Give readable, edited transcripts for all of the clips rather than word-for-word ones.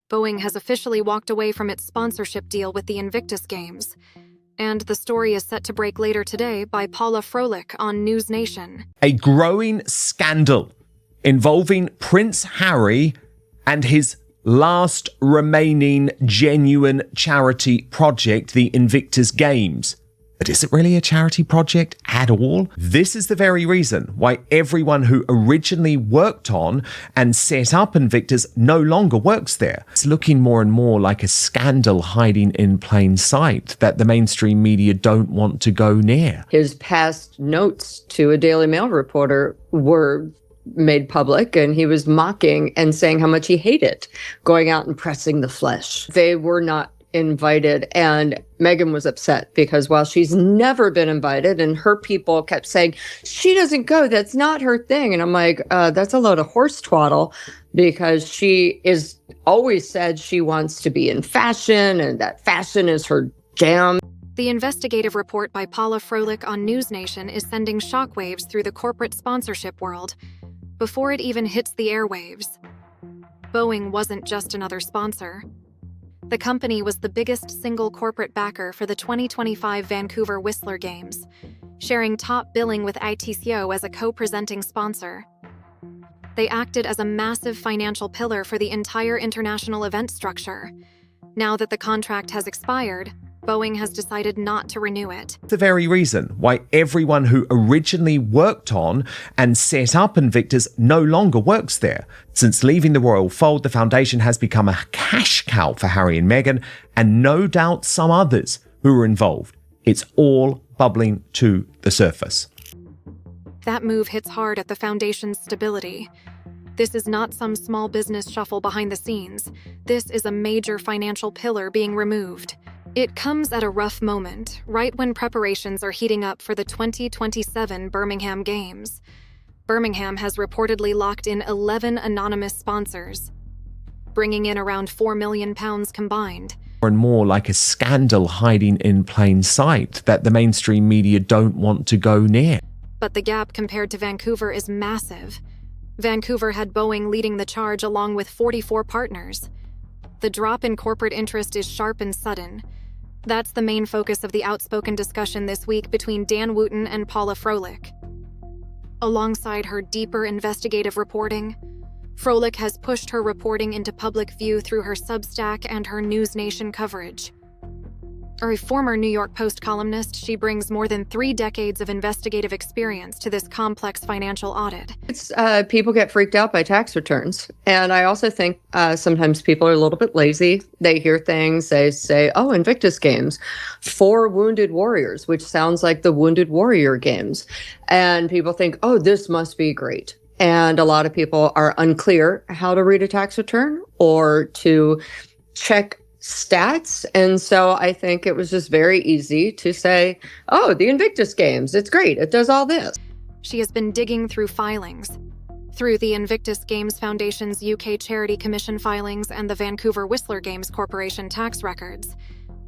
Boeing has officially walked away from its sponsorship deal with the Invictus Games, and the story is set to break later today by Paula Froelich on News Nation. A growing scandal involving Prince Harry and his last remaining genuine charity project, the Invictus Games. But is it really a charity project at all? This is the very reason why everyone who originally worked on and set up Invictus no longer works there. It's looking more and more like a scandal hiding in plain sight that the mainstream media don't want to go near. His past notes to a Daily Mail reporter were made public, and he was mocking and saying how much he hated going out and pressing the flesh. They were not invited, and Meghan was upset because while she's never been invited, and her people kept saying, she doesn't go, that's not her thing. And I'm like, that's a load of horse twaddle, because she is always said she wants to be in fashion and that fashion is her jam. The investigative report by Paula Froelich on News Nation is sending shockwaves through the corporate sponsorship world before it even hits the airwaves. Boeing wasn't just another sponsor. The company was the biggest single corporate backer for the 2025 Vancouver Whistler Games, sharing top billing with ITCO as a co-presenting sponsor. They acted as a massive financial pillar for the entire international event structure. Now that the contract has expired, Boeing has decided not to renew it. The very reason why everyone who originally worked on and set up Invictus no longer works there. Since leaving the royal fold, the foundation has become a cash cow for Harry and Meghan, and no doubt some others who are involved. It's all bubbling to the surface. That move hits hard at the foundation's stability. This is not some small business shuffle behind the scenes. This is a major financial pillar being removed. It comes at a rough moment, right when preparations are heating up for the 2027 Birmingham Games. Birmingham has reportedly locked in 11 anonymous sponsors, bringing in around £4 million combined. More and more like a scandal hiding in plain sight that the mainstream media don't want to go near. But the gap compared to Vancouver is massive. Vancouver had Boeing leading the charge along with 44 partners. The drop in corporate interest is sharp and sudden. That's the main focus of the outspoken discussion this week between Dan Wooten and Paula Froelich. Alongside her deeper investigative reporting, Froelich has pushed her reporting into public view through her Substack and her News Nation coverage. A former New York Post columnist, she brings more than 3 decades of investigative experience to this complex financial audit. People get freaked out by tax returns. And I also think sometimes people are a little bit lazy. They hear things, they say, oh, Invictus Games, 4 Wounded Warriors, which sounds like the Wounded Warrior Games. And people think, oh, this must be great. And a lot of people are unclear how to read a tax return or to check stats. And so I think it was just very easy to say, oh, the Invictus Games, it's great. It does all this. She has been digging through filings, through the Invictus Games Foundation's UK Charity Commission filings and the Vancouver Whistler Games Corporation tax records,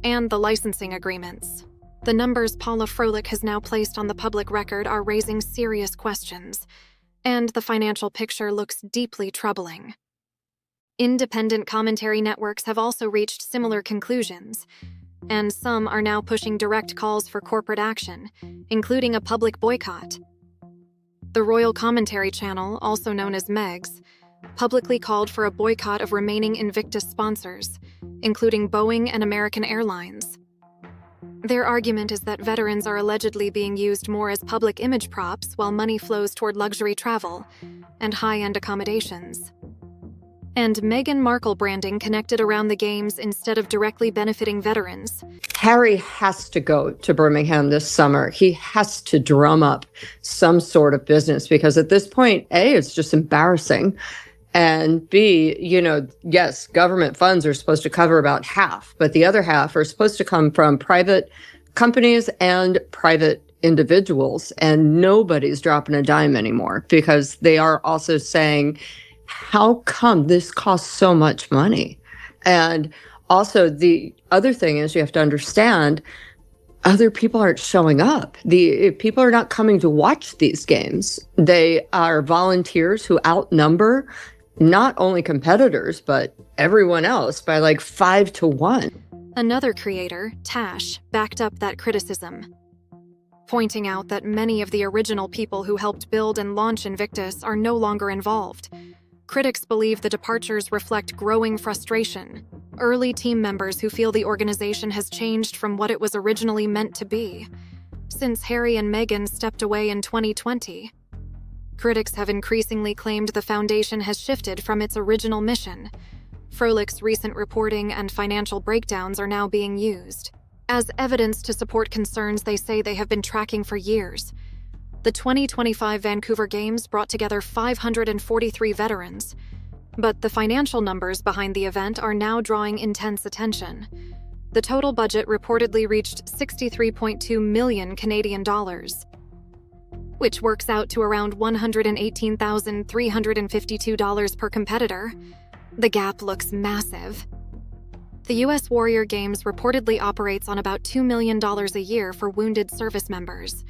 and the licensing agreements. The numbers Paula Froelich has now placed on the public record are raising serious questions, and the financial picture looks deeply troubling. Independent commentary networks have also reached similar conclusions, and some are now pushing direct calls for corporate action, including a public boycott. The Royal Commentary Channel, also known as MEGS, publicly called for a boycott of remaining Invictus sponsors, including Boeing and American Airlines. Their argument is that veterans are allegedly being used more as public image props while money flows toward luxury travel and high-end accommodations. And Meghan Markle branding connected around the games instead of directly benefiting veterans. Harry has to go to Birmingham this summer. He has to drum up some sort of business because at this point, A, it's just embarrassing. And B, yes, government funds are supposed to cover about half, but the other half are supposed to come from private companies and private individuals. And nobody's dropping a dime anymore because they are also saying, how come this costs so much money? And also the other thing is you have to understand other people aren't showing up. People are not coming to watch these games. They are volunteers who outnumber not only competitors, but everyone else by like 5-1. Another creator, Tash, backed up that criticism, pointing out that many of the original people who helped build and launch Invictus are no longer involved. Critics believe the departures reflect growing frustration, early team members who feel the organization has changed from what it was originally meant to be. Since Harry and Meghan stepped away in 2020, critics have increasingly claimed the foundation has shifted from its original mission. Froehlich's recent reporting and financial breakdowns are now being used as evidence to support concerns they say they have been tracking for years. The 2025 Vancouver Games brought together 543 veterans, but the financial numbers behind the event are now drawing intense attention. The total budget reportedly reached 63.2 million Canadian dollars, which works out to around $118,352 per competitor. The gap looks massive. The U.S. Warrior Games reportedly operates on about $2 million a year for wounded service members.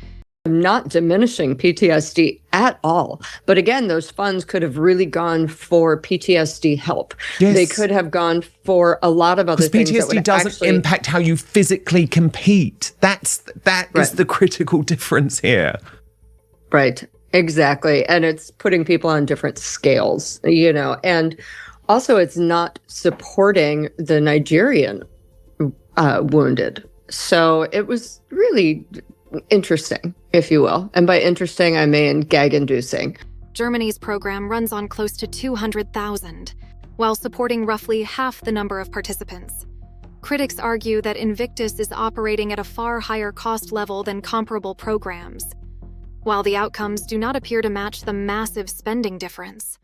I'm not diminishing PTSD at all. But again, those funds could have really gone for PTSD help. Yes. They could have gone for a lot of other things. Because PTSD doesn't impact how you physically compete. That is the critical difference here. Right, exactly. And it's putting people on different scales, and also it's not supporting the Nigerian wounded. So it was really interesting, if you will. And by interesting, I mean gag-inducing. Germany's program runs on close to 200,000, while supporting roughly half the number of participants. Critics argue that Invictus is operating at a far higher cost level than comparable programs, while the outcomes do not appear to match the massive spending difference.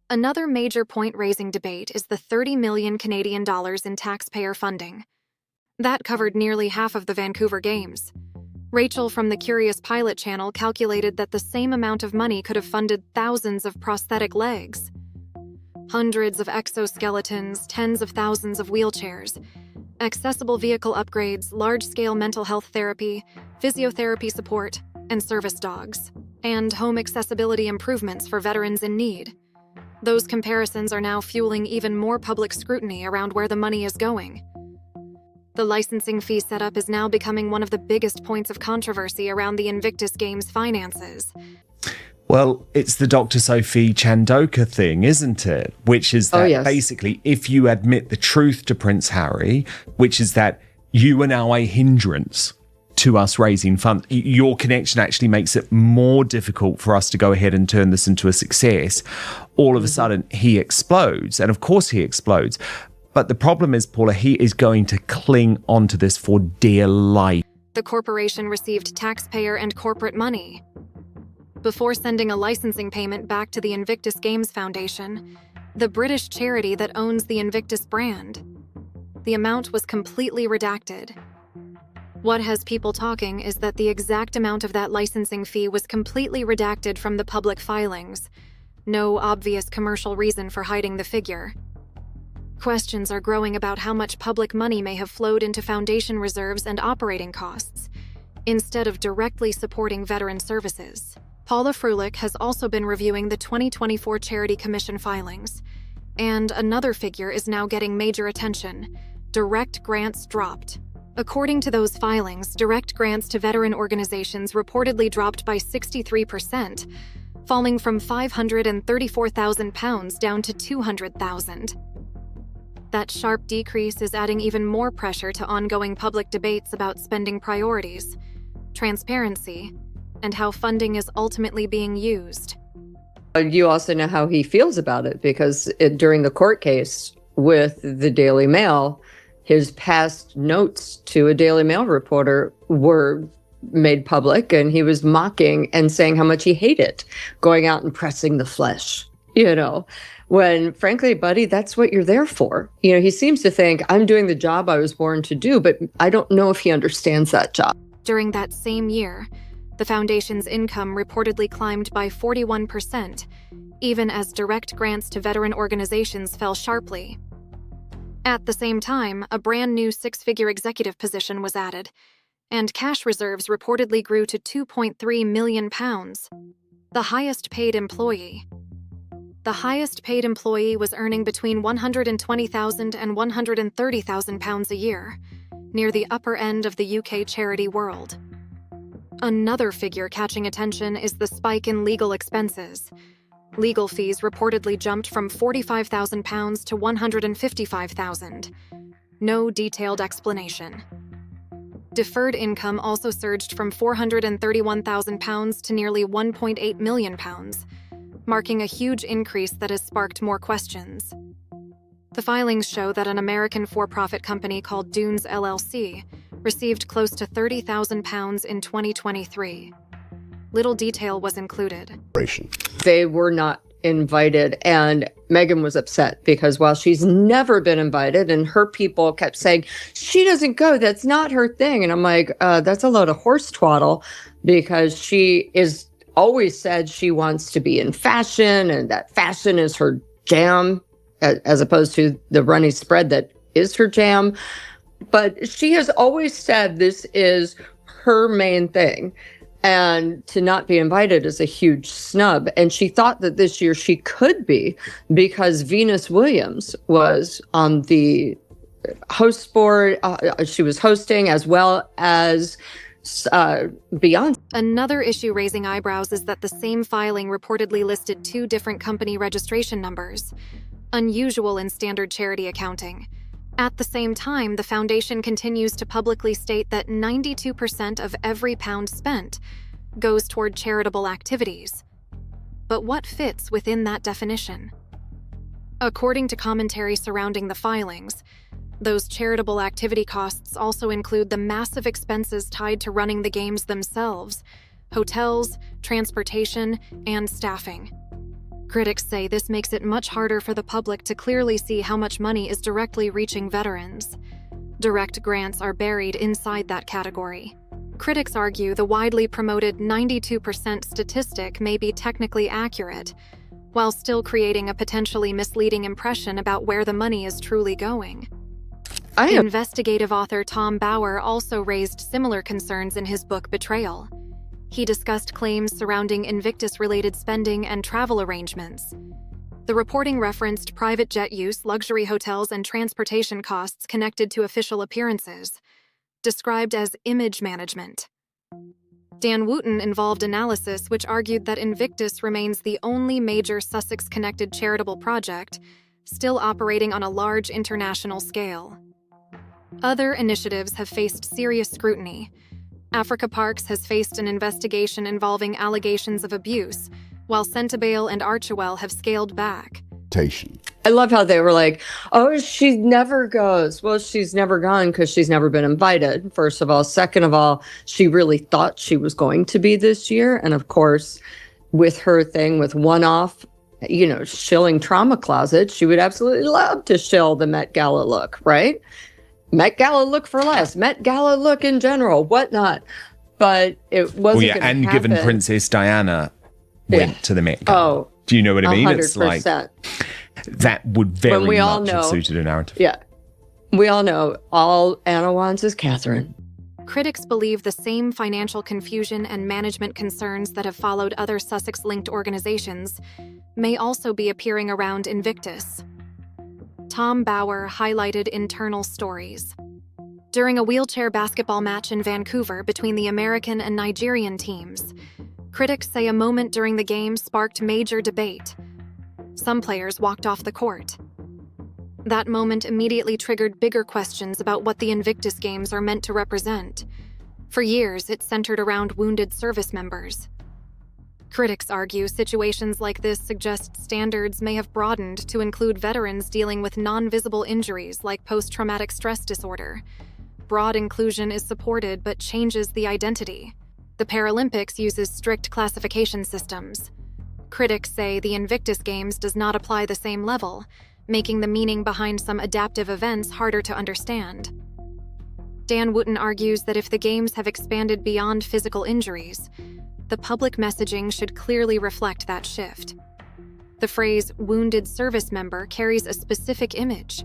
Another major point-raising debate is the 30 million Canadian dollars in taxpayer funding. That covered nearly half of the Vancouver Games. Rachel from the Curious Pilot channel calculated that the same amount of money could have funded thousands of prosthetic legs, hundreds of exoskeletons, tens of thousands of wheelchairs, accessible vehicle upgrades, large-scale mental health therapy, physiotherapy support, and service dogs, and home accessibility improvements for veterans in need. Those comparisons are now fueling even more public scrutiny around where the money is going. The licensing fee setup is now becoming one of the biggest points of controversy around the Invictus Games finances. Well, it's the Dr. Sophie Chandoka thing, isn't it? Which is that basically, if you admit the truth to Prince Harry, which is that you are now a hindrance to us raising funds, your connection actually makes it more difficult for us to go ahead and turn this into a success. All of a sudden, he explodes. And of course he explodes. But the problem is, Paula, he is going to cling onto this for dear life. The corporation received taxpayer and corporate money before sending a licensing payment back to the Invictus Games Foundation, the British charity that owns the Invictus brand. The amount was completely redacted. What has people talking is that the exact amount of that licensing fee was completely redacted from the public filings. No obvious commercial reason for hiding the figure. Questions are growing about how much public money may have flowed into foundation reserves and operating costs, instead of directly supporting veteran services. Paula Froehlich has also been reviewing the 2024 Charity Commission filings, and another figure is now getting major attention: direct grants dropped. According to those filings, direct grants to veteran organizations reportedly dropped by 63%, falling from £534,000 down to $200,000. That sharp decrease is adding even more pressure to ongoing public debates about spending priorities, transparency, and how funding is ultimately being used. You also know how he feels about it, because during the court case with the Daily Mail, his past notes to a Daily Mail reporter were made public, and he was mocking and saying how much he hated going out and pressing the flesh, when frankly, buddy, that's what you're there for. He seems to think, I'm doing the job I was born to do, but I don't know if he understands that job. During that same year, the foundation's income reportedly climbed by 41%, even as direct grants to veteran organizations fell sharply. At the same time, a brand new six-figure executive position was added, and cash reserves reportedly grew to £2.3 million, the highest paid employee. The highest paid employee was earning between £120,000 and £130,000 a year, near the upper end of the UK charity world. Another figure catching attention is the spike in legal expenses. Legal fees reportedly jumped from £45,000 to £155,000. No detailed explanation. Deferred income also surged from £431,000 to nearly £1.8 million, marking a huge increase that has sparked more questions. The filings show that an American for-profit company called Dunes LLC received close to £30,000 in 2023. Little detail was included. They were not invited, and Meghan was upset because while she's never been invited, and her people kept saying, she doesn't go, that's not her thing. And I'm like, that's a load of horse twaddle, because she is always said she wants to be in fashion and that fashion is her jam, as opposed to the runny spread that is her jam. But she has always said this is her main thing. And to not be invited is a huge snub. And she thought that this year she could be, because Venus Williams was on the host board. She was hosting, as well as Beyonce. Another issue raising eyebrows is that the same filing reportedly listed two different company registration numbers, unusual in standard charity accounting. At the same time, the foundation continues to publicly state that 92% of every pound spent goes toward charitable activities. But what fits within that definition? According to commentary surrounding the filings, those charitable activity costs also include the massive expenses tied to running the games themselves: hotels, transportation, and staffing. Critics say this makes it much harder for the public to clearly see how much money is directly reaching veterans. Direct grants are buried inside that category. Critics argue the widely promoted 92% statistic may be technically accurate, while still creating a potentially misleading impression about where the money is truly going. Investigative author Tom Bauer also raised similar concerns in his book Betrayal. He discussed claims surrounding Invictus-related spending and travel arrangements. The reporting referenced private jet use, luxury hotels, and transportation costs connected to official appearances, described as image management. Dan Wooten involved analysis which argued that Invictus remains the only major Sussex-connected charitable project still operating on a large international scale. Other initiatives have faced serious scrutiny. Africa Parks has faced an investigation involving allegations of abuse, while Centibale and Archewell have scaled back. I love how they were like, oh, she never goes. Well, she's never gone because she's never been invited, first of all. Second of all, she really thought she was going to be this year. And of course, with her thing with one-off, shilling trauma closet, she would absolutely love to shill the Met Gala look, right? Met Gala look for less, Met Gala look in general, whatnot. But it wasn't going to happen. Given Princess Diana went to the Met Gala. Oh, do you know what I mean? 100%. It's like, that would very much have suited a narrative. Yeah. We all know all Anna wants is Catherine. Critics believe the same financial confusion and management concerns that have followed other Sussex-linked organizations may also be appearing around Invictus. Tom Bauer highlighted internal stories. During a wheelchair basketball match in Vancouver between the American and Nigerian teams, critics say a moment during the game sparked major debate. Some players walked off the court. That moment immediately triggered bigger questions about what the Invictus Games are meant to represent. For years, it centered around wounded service members. Critics argue situations like this suggest standards may have broadened to include veterans dealing with non-visible injuries like post-traumatic stress disorder. Broad inclusion is supported but changes the identity. The Paralympics uses strict classification systems. Critics say the Invictus Games does not apply the same level, making the meaning behind some adaptive events harder to understand. Dan Wooten argues that if the Games have expanded beyond physical injuries, the public messaging should clearly reflect that shift. The phrase wounded service member carries a specific image.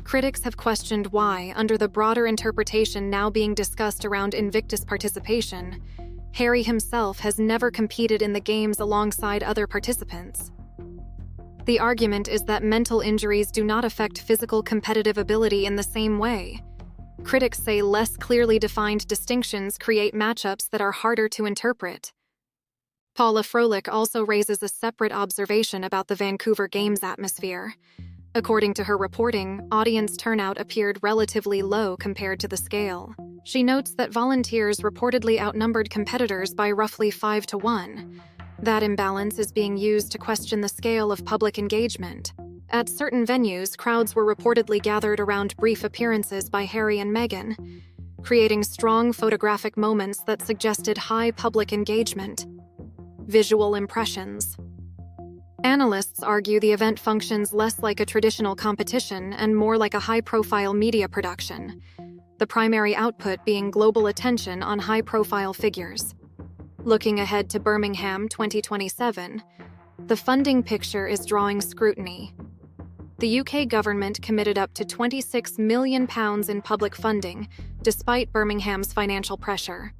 Critics have questioned why, under the broader interpretation now being discussed around Invictus participation, Harry himself has never competed in the Games alongside other participants. The argument is that mental injuries do not affect physical competitive ability in the same way. Critics say less clearly defined distinctions create matchups that are harder to interpret. Paula Froelich also raises a separate observation about the Vancouver Games atmosphere. According to her reporting, audience turnout appeared relatively low compared to the scale. She notes that volunteers reportedly outnumbered competitors by roughly 5-1. That imbalance is being used to question the scale of public engagement. At certain venues, crowds were reportedly gathered around brief appearances by Harry and Meghan, creating strong photographic moments that suggested high public engagement. Visual impressions. Analysts argue the event functions less like a traditional competition and more like a high-profile media production, the primary output being global attention on high-profile figures. Looking ahead to Birmingham 2027, the funding picture is drawing scrutiny. The UK government committed up to £26 million in public funding, despite Birmingham's financial pressure.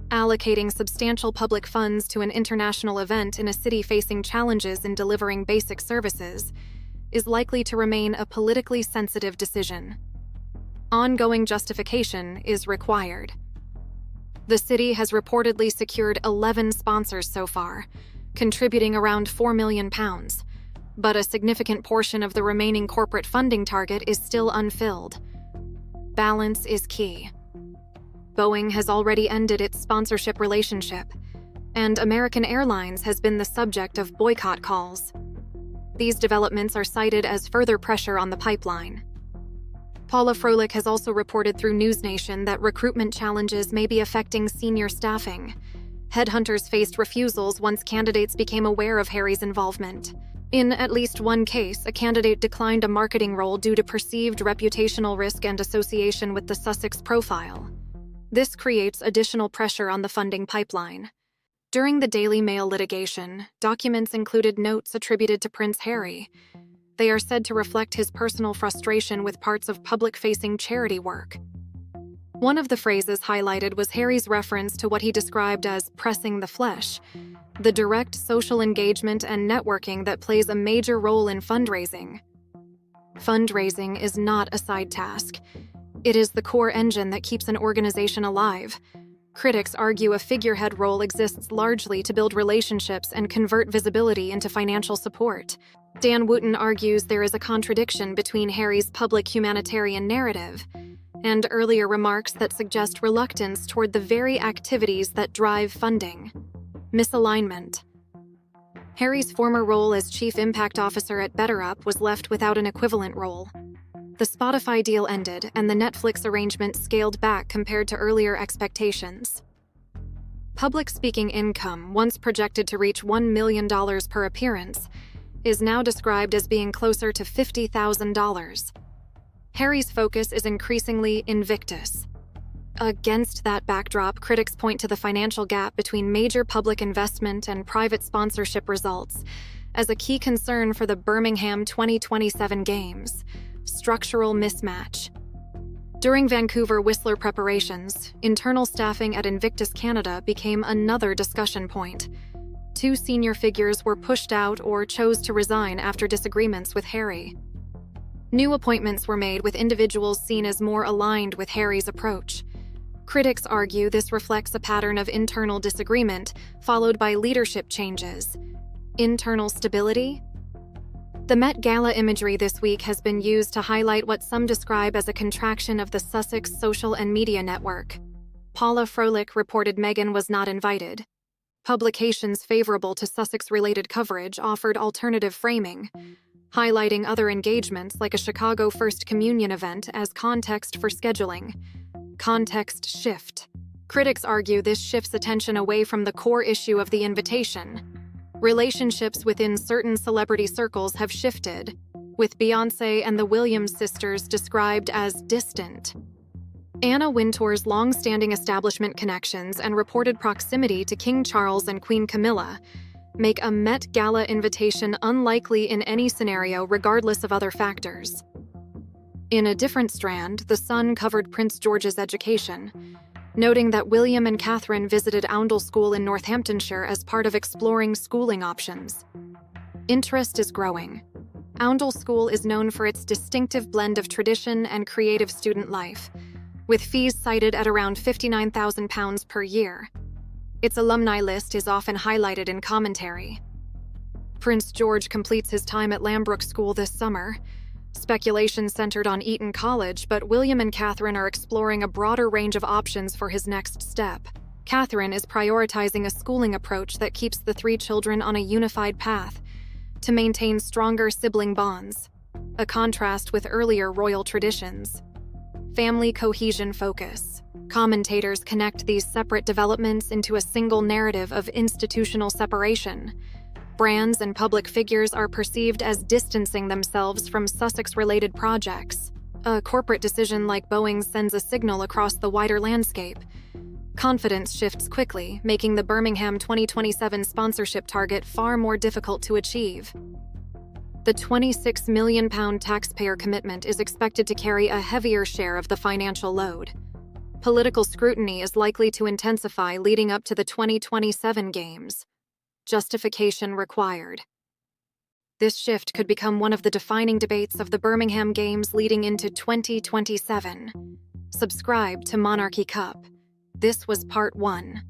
Allocating substantial public funds to an international event in a city facing challenges in delivering basic services is likely to remain a politically sensitive decision. Ongoing justification is required. The city has reportedly secured 11 sponsors so far, contributing around £4 million, but a significant portion of the remaining corporate funding target is still unfilled. Balance is key. Boeing has already ended its sponsorship relationship, and American Airlines has been the subject of boycott calls. These developments are cited as further pressure on the pipeline. Paula Froelich has also reported through NewsNation that recruitment challenges may be affecting senior staffing. Headhunters faced refusals once candidates became aware of Harry's involvement. In at least one case, a candidate declined a marketing role due to perceived reputational risk and association with the Sussex profile. This creates additional pressure on the funding pipeline. During the Daily Mail litigation, documents included notes attributed to Prince Harry. They are said to reflect his personal frustration with parts of public-facing charity work. One of the phrases highlighted was Harry's reference to what he described as pressing the flesh, the direct social engagement and networking that plays a major role in fundraising. Fundraising is not a side task. It is the core engine that keeps an organization alive. Critics argue a figurehead role exists largely to build relationships and convert visibility into financial support. Dan Wooten argues there is a contradiction between Harry's public humanitarian narrative and earlier remarks that suggest reluctance toward the very activities that drive funding. Misalignment. Harry's former role as Chief Impact Officer at BetterUp was left without an equivalent role. The Spotify deal ended, and the Netflix arrangement scaled back compared to earlier expectations. Public speaking income, once projected to reach $1 million per appearance, is now described as being closer to $50,000. Harry's focus is increasingly Invictus. Against that backdrop, critics point to the financial gap between major public investment and private sponsorship results as a key concern for the Birmingham 2027 Games. Structural mismatch. During Vancouver Whistler preparations, internal staffing at Invictus Canada became another discussion point. 2 senior figures were pushed out or chose to resign after disagreements with Harry. New appointments were made with individuals seen as more aligned with Harry's approach. Critics argue this reflects a pattern of internal disagreement, followed by leadership changes. Internal stability? The Met Gala imagery this week has been used to highlight what some describe as a contraction of the Sussex social and media network. Paula Froelich reported Meghan was not invited. Publications favorable to Sussex-related coverage offered alternative framing, highlighting other engagements like a Chicago First Communion event as context for scheduling. Context shift. Critics argue this shifts attention away from the core issue of the invitation. Relationships within certain celebrity circles have shifted, with Beyoncé and the Williams sisters described as distant. Anna Wintour's long-standing establishment connections and reported proximity to King Charles and Queen Camilla make a Met Gala invitation unlikely in any scenario regardless of other factors. In a different strand, The Sun covered Prince George's education, noting that William and Catherine visited Oundle School in Northamptonshire as part of exploring schooling options. Interest is growing. Oundle School is known for its distinctive blend of tradition and creative student life, with fees cited at around £59,000 per year. Its alumni list is often highlighted in commentary. Prince George completes his time at Lambrook School this summer. Speculation centered on Eton College, but William and Catherine are exploring a broader range of options for his next step. Catherine is prioritizing a schooling approach that keeps the three children on a unified path to maintain stronger sibling bonds, a contrast with earlier royal traditions. Family cohesion focus. Commentators connect these separate developments into a single narrative of institutional separation. Brands and public figures are perceived as distancing themselves from Sussex-related projects. A corporate decision like Boeing sends a signal across the wider landscape. Confidence shifts quickly, making the Birmingham 2027 sponsorship target far more difficult to achieve. The £26 million taxpayer commitment is expected to carry a heavier share of the financial load. Political scrutiny is likely to intensify leading up to the 2027 Games. Justification required. This shift could become one of the defining debates of the Birmingham Games leading into 2027. Subscribe to Monarchy Cup. This was part 1.